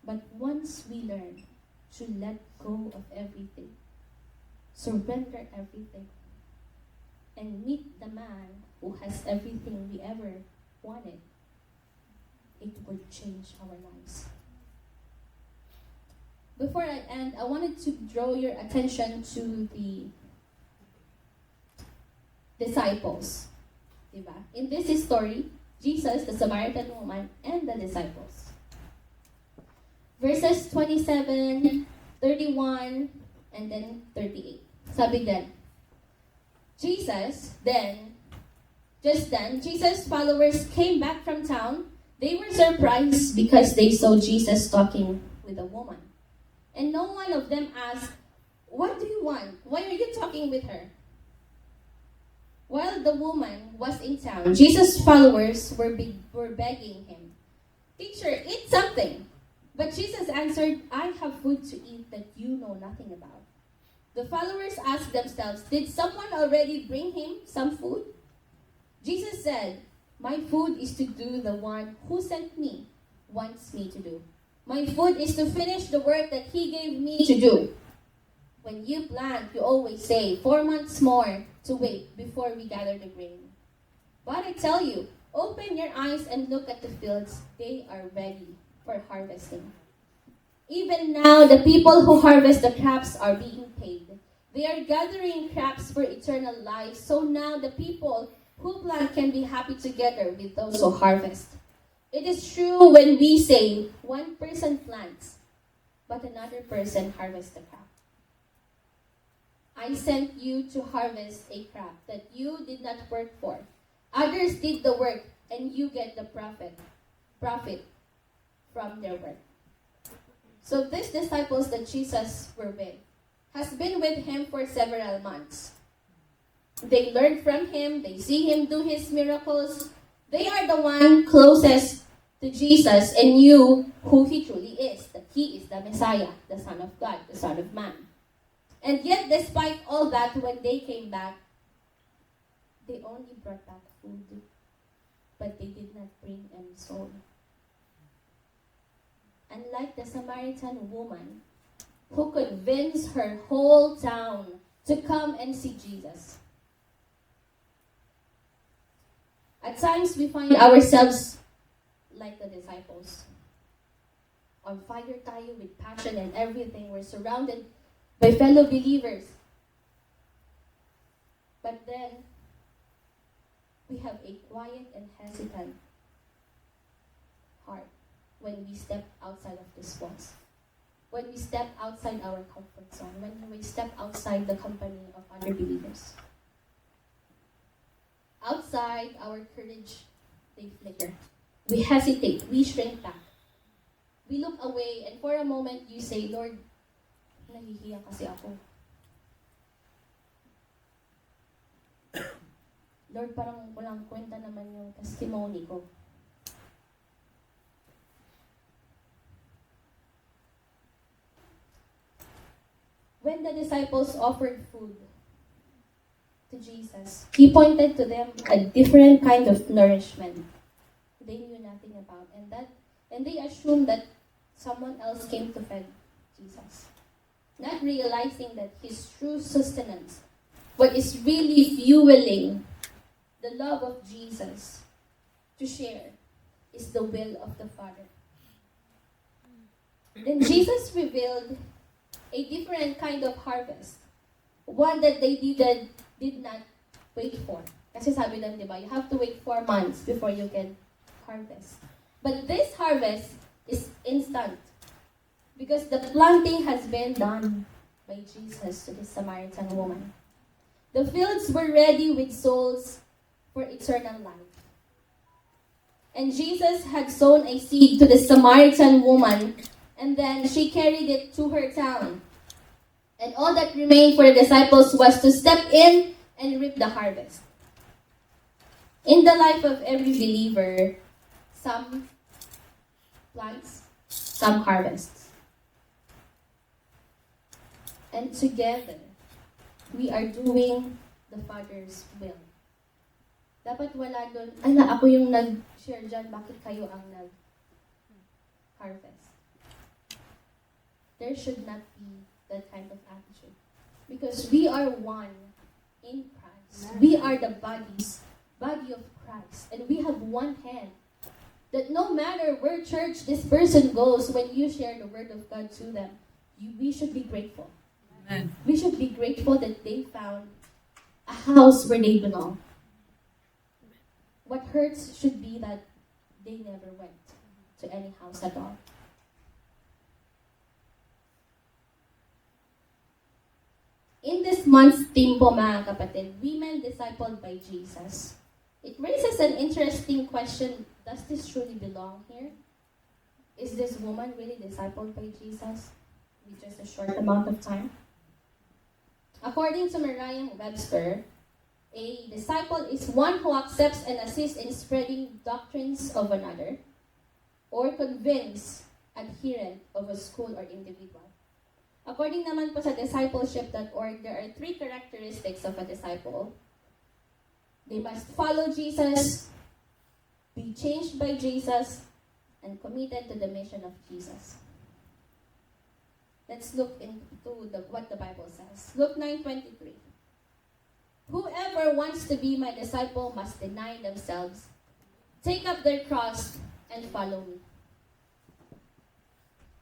But once we learn to let go of everything, surrender everything, and meet the man who has everything we ever wanted, it will change our lives. Before I end, I wanted to draw your attention to the disciples. Diba? In this story, Jesus, the Samaritan woman, and the disciples. Verses 27, 31, and then 38. Sabi then, Jesus' followers came back from town. They were surprised because they saw Jesus talking with a woman. And no one of them asked, "What do you want? Why are you talking with her?" While the woman was in town, Jesus' followers were begging him, "Teacher, eat something." But Jesus answered, "I have food to eat that you know nothing about." The followers asked themselves, "Did someone already bring him some food?" Jesus said, "My food is to do the one who sent me wants me to do. My food is to finish the work that He gave me to do. When you plant, you always say, 4 months more to wait before we gather the grain. But I tell you, open your eyes and look at the fields. They are ready for harvesting. Even now, the people who harvest the crops are being paid. They are gathering crops for eternal life. So now the people who plant can be happy together with those who harvest. It is true when we say, one person plants, but another person harvests the crop. I sent you to harvest a crop that you did not work for. Others did the work, and you get the profit from their work. So these disciples that Jesus were with has been with him for several months. They learned from him, they see him do his miracles. They are the one closest to Jesus and knew who he truly is, that he is the Messiah, the Son of God, the Son of Man. And yet, despite all that, when they came back, they only brought back food, but they did not bring any soul. Unlike the Samaritan woman, who convinced her whole town to come and see Jesus. At times, we find ourselves like the disciples. On fire tayo with passion and everything. We're surrounded by fellow believers. But then, we have a quiet and hesitant heart when we step outside of this walls. When we step outside our comfort zone. When we step outside the company of other believers. Outside, our courage, they flicker. We hesitate. We shrink back. We look away, and for a moment, you say, Lord, nahihiya kasi ako. Lord, parang walang kwenta naman yung testimony ko. When the disciples offered food to Jesus, he pointed to them a different kind of nourishment they knew nothing about, and they assumed that someone else came to feed Jesus, not realizing that his true sustenance, what is really fueling the love of Jesus to share, is the will of the Father. Then Jesus revealed a different kind of harvest, one that they did not wait for. Kasi sabi lang, di ba, you have to wait 4 months before you can harvest. But this harvest is instant because the planting has been done by Jesus to the Samaritan woman. The fields were ready with souls for eternal life. And Jesus had sown a seed to the Samaritan woman, and then she carried it to her town. And all that remained for the disciples was to step in and reap the harvest. In the life of every believer, some plants, some harvests. And together, we are doing the Father's will. Dapat wala doon, ako yung nag-share dyan, bakit kayo ang nag-harvest? There should not be that kind of attitude. Because we are one in Christ. We are the body of Christ. And we have one hand. That no matter where church this person goes, when you share the word of God to them, we should be grateful. Amen. We should be grateful that they found a house where they belong. What hurts should be that they never went to any house at all. In this month's theme po, mga kapatid, women discipled by Jesus, it raises an interesting question. Does this truly belong here? Is this woman really discipled by Jesus with just a short amount of time? According to Merriam-Webster, a disciple is one who accepts and assists in spreading doctrines of another or convince adherent of a school or individual. According naman po sa discipleship.org, there are 3 characteristics of a disciple. They must follow Jesus, be changed by Jesus, and committed to the mission of Jesus. Let's look into what the Bible says. Luke 9:23. Whoever wants to be my disciple must deny themselves, take up their cross, and follow me.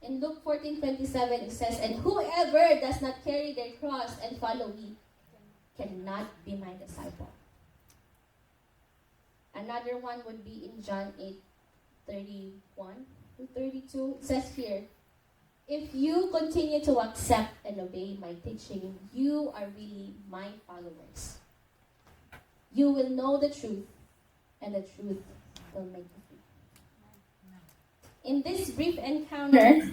In Luke 14:27, it says, and whoever does not carry their cross and follow me cannot be my disciple. Another one would be in John 8:31-32. It says here, if you continue to accept and obey my teaching, you are really my followers. You will know the truth, and the truth will make you free. In this brief encounter,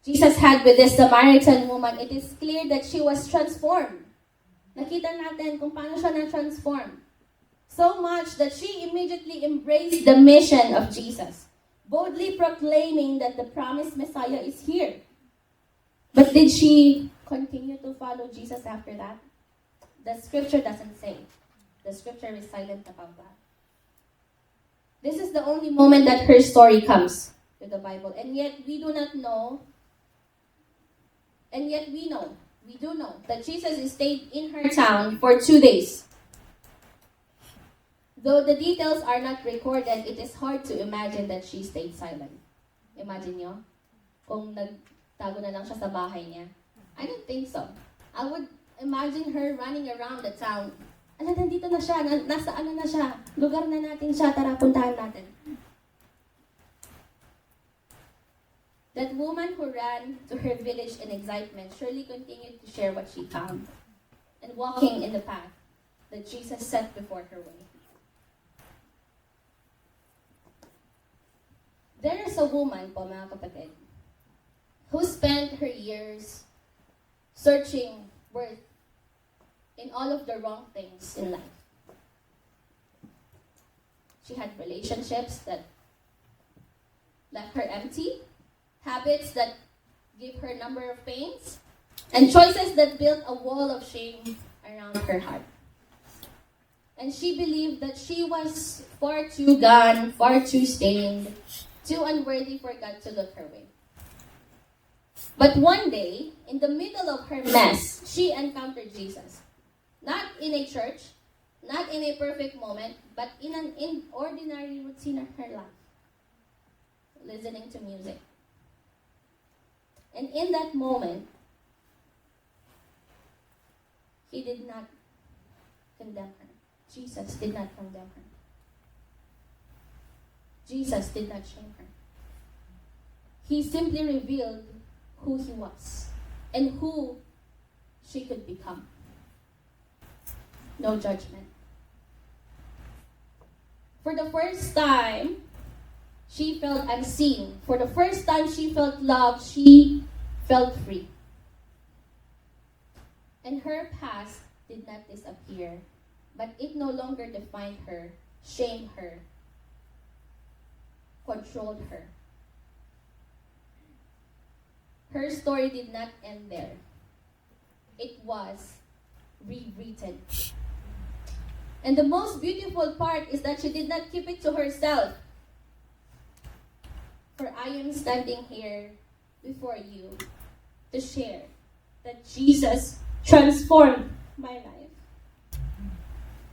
Jesus had with this Samaritan woman, it is clear that she was transformed. Nakita natin kung paano siya na-transform. So much that she immediately embraced the mission of Jesus, boldly proclaiming that the promised Messiah is here. But did she continue to follow Jesus after that? The scripture doesn't say. The scripture is silent about that. This is the only moment that her story comes to the Bible. And yet we do not know, and yet we do know that Jesus stayed in her town for 2 days. Though the details are not recorded, it is hard to imagine that she stayed silent. Imagine nyo, kung nagtago na lang siya sa bahay niya. I don't think so. I would imagine her running around the town. Ala, nandito na siya, nasa ano na siya, lugar na natin siya, tara puntahan natin. That woman who ran to her village in excitement surely continued to share what she found and walking in the path that Jesus set before her way. There is a woman po, mga kapatid, who spent her years searching worth in all of the wrong things in life. She had relationships that left her empty, habits that gave her a number of pains, and choices that built a wall of shame around her heart. And she believed that she was far too gone, far too stained, too unworthy for God to look her way. But one day, in the middle of her mess, she encountered Jesus. Not in a church, not in a perfect moment, but in an ordinary routine of her life. Listening to music. And in that moment, he did not condemn her. Jesus did not condemn her. Jesus did not shame her. He simply revealed who he was and who she could become. No judgment. For the first time, she felt unseen. For the first time, she felt loved. She felt free. And her past did not disappear, but it no longer defined her, shamed her, controlled her. Her story did not end there. It was rewritten. And the most beautiful part is that she did not keep it to herself. For I am standing here before you to share that Jesus transformed my life.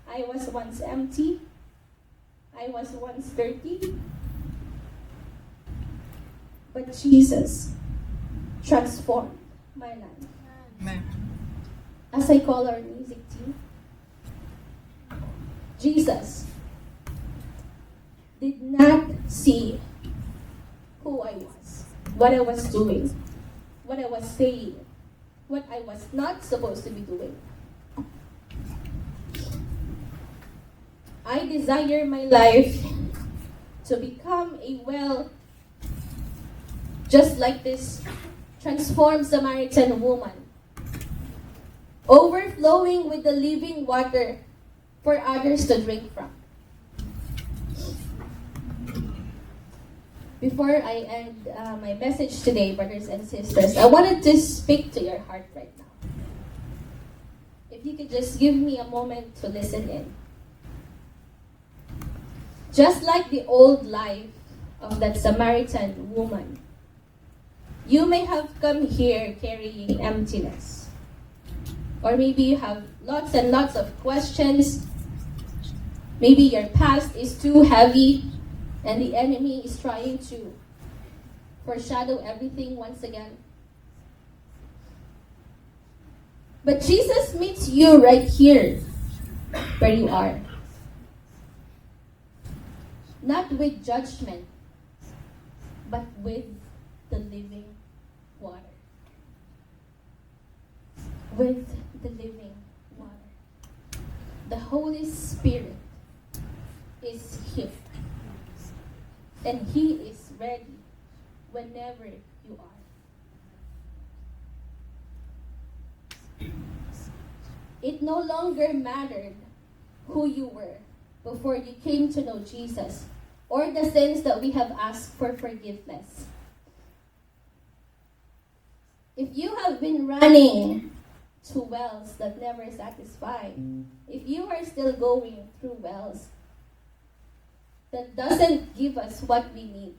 I was once empty. I was once dirty. But Jesus transformed my life. Amen. As I call our music team, Jesus did not see who I was, what I was doing, what I was saying, what I was not supposed to be doing. I desire my life to become just like this transformed Samaritan woman, overflowing with the living water for others to drink from. Before I end my message today, brothers and sisters, I wanted to speak to your heart right now. If you could just give me a moment to listen in. Just like the old life of that Samaritan woman, you may have come here carrying emptiness. Or maybe you have lots and lots of questions. Maybe your past is too heavy and the enemy is trying to foreshadow everything once again. But Jesus meets you right here, where you are. Not with judgment, but with the living water. With the living water. The Holy Spirit is here. And He is ready whenever you are. It no longer mattered who you were before you came to know Jesus or the sins that we have asked for forgiveness. If you have been running to wells that never satisfy, if you are still going through wells that doesn't give us what we need,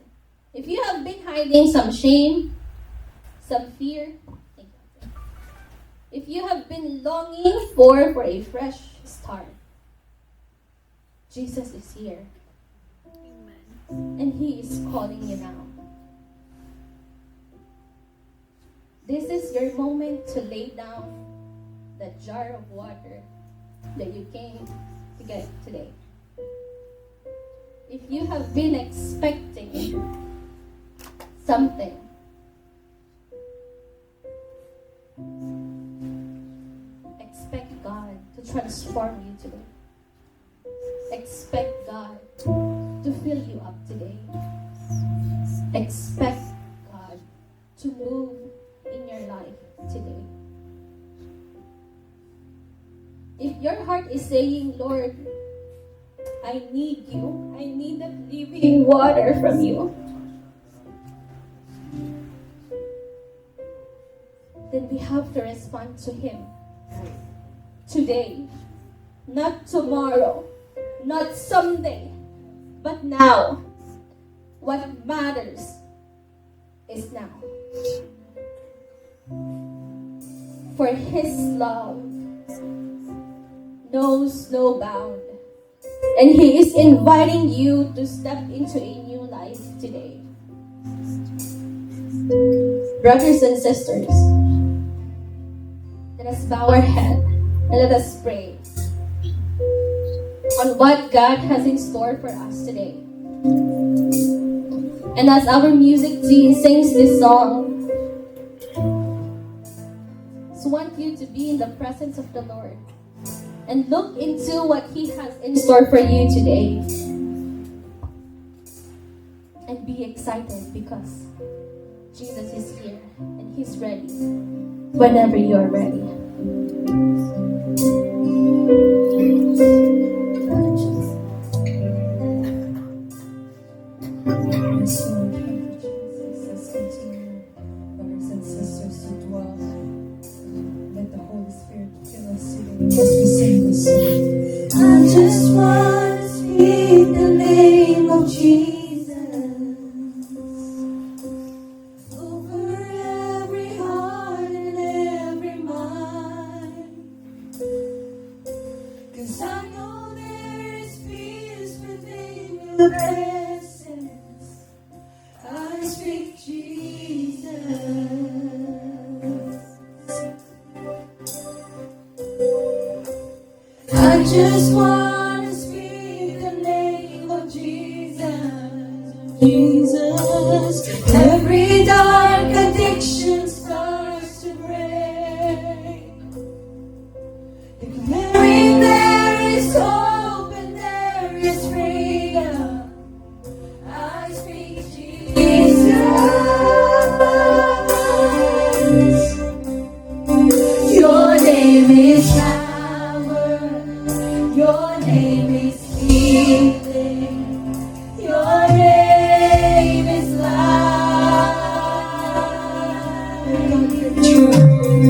if you have been hiding some shame, some fear, if you have been longing for a fresh start, Jesus is here. Amen. And He is calling you now. This is your moment to lay down that jar of water that you came to get today. If you have been expecting something, expect God to transform you today. Expect God to fill you up today. Expect God to move in your life today. If your heart is saying, Lord, I need you, I need that living water from you, then we have to respond to Him today, not tomorrow, not someday, but now. What matters is now. For His love knows no bound, and He is inviting you to step into a new life today. Brothers and sisters, let us bow our head and let us pray on what God has in store for us today. And as our music team sings this song, I just want you to be in the presence of the Lord and look into what He has in store for you today. And be excited because Jesus is here and He's ready whenever you are ready. Jesus, continue, brothers and sisters, to dwell. Let the Holy Spirit fill us today as we sing this song. I just want to speak the name of Jesus over every heart and every mind. 'Cause I know there is peace within your presence. I speak Jesus. I just want to speak the name of Jesus. Jesus. Every dark addiction starts to break. Declaring there is hope and there is freedom. I speak Jesus. Your name is power. Your name is healing. Your name is life.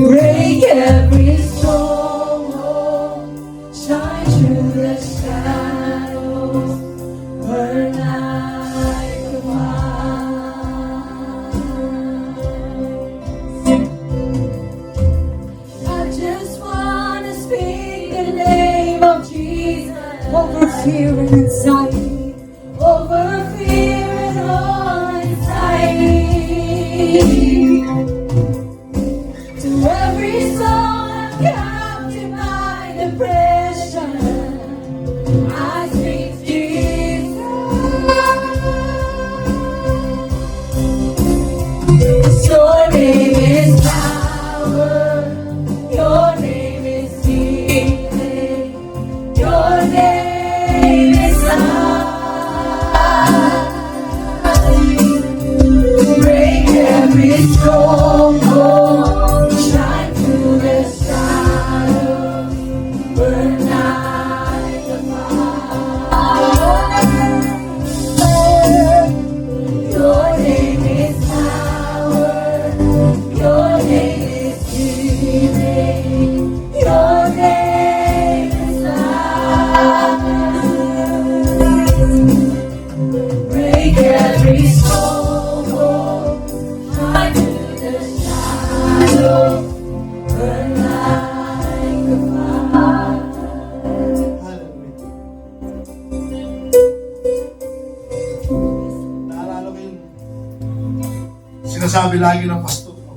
Break every stronghold. Shine through the shadows. Burn like a fire. I just want to speak the name of Jesus over fear and anxiety, over fear and all anxiety. To every soul captive by depression, I speak Jesus. Your name is power. Your name is healing. Your name is life. Break every stronghold. Shine through the shadows. sinasabi lagi ng pastor ko,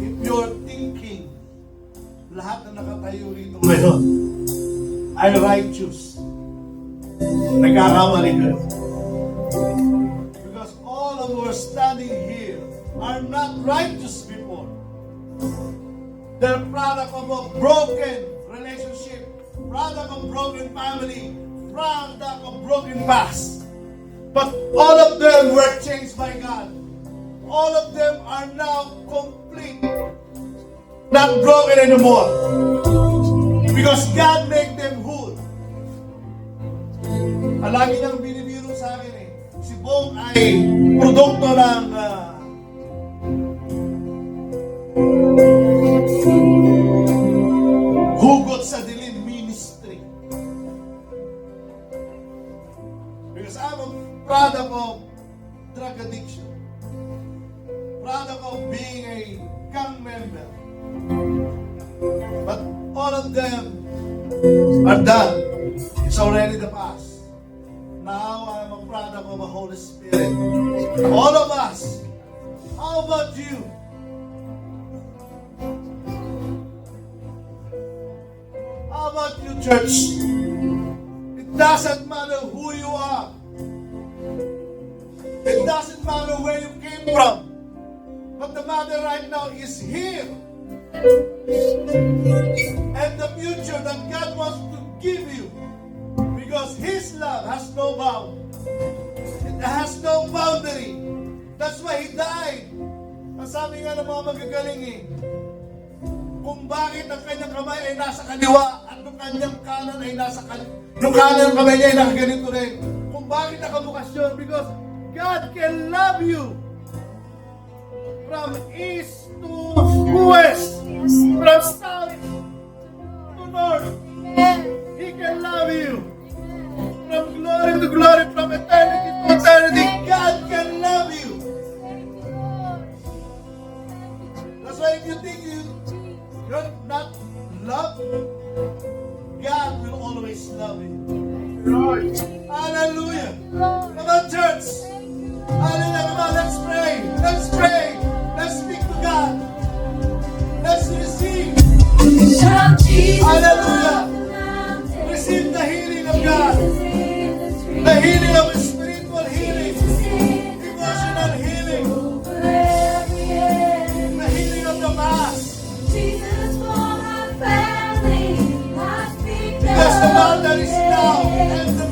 if you're thinking, lahat na nakatayo rito ngayon ay righteous, nagkakamali kayo. Because all of who are standing here are not righteous before. They're product of a broken relationship, product of broken family, product of broken past. But all of them were changed by God. All of them are now complete, not broken anymore. Because God made them whole. Lagi niyang binibiro sa akin si Bong ay produkto ng Hugot sa Dilim Ministry. Because I'm a product of drug addiction, product of being a gang member. But all of them are done. It's already the past. Now I'm a product of the Holy Spirit. All of us. How about you? How about you, church? It doesn't matter who you are. It doesn't matter where you came from. But the matter right now is here. And the future that God wants to give you. Because His love has no bound. It has no boundary. That's why He died. Ang sabi nga ng mga magagaling kung bakit ang kanyang kamay ay nasa kaliwa at yung kanyang kanan ay nasa yung kanan ng kamay niya ay nakaganito rin. Kung bakit nakabukas yun? Because God can love you from east to west, from south to north. He can love you. From glory to glory, from eternity to eternity, God can love you. That's why if you think you're not loved, God will always love you. Hallelujah. Come on, church. Hallelujah. Come on, let's pray. Let's pray. Let's speak to God. Let's receive. Hallelujah. Receive the healing of God. The healing of spiritual healing, emotional healing, the healing of the past. Because the mountain is down and the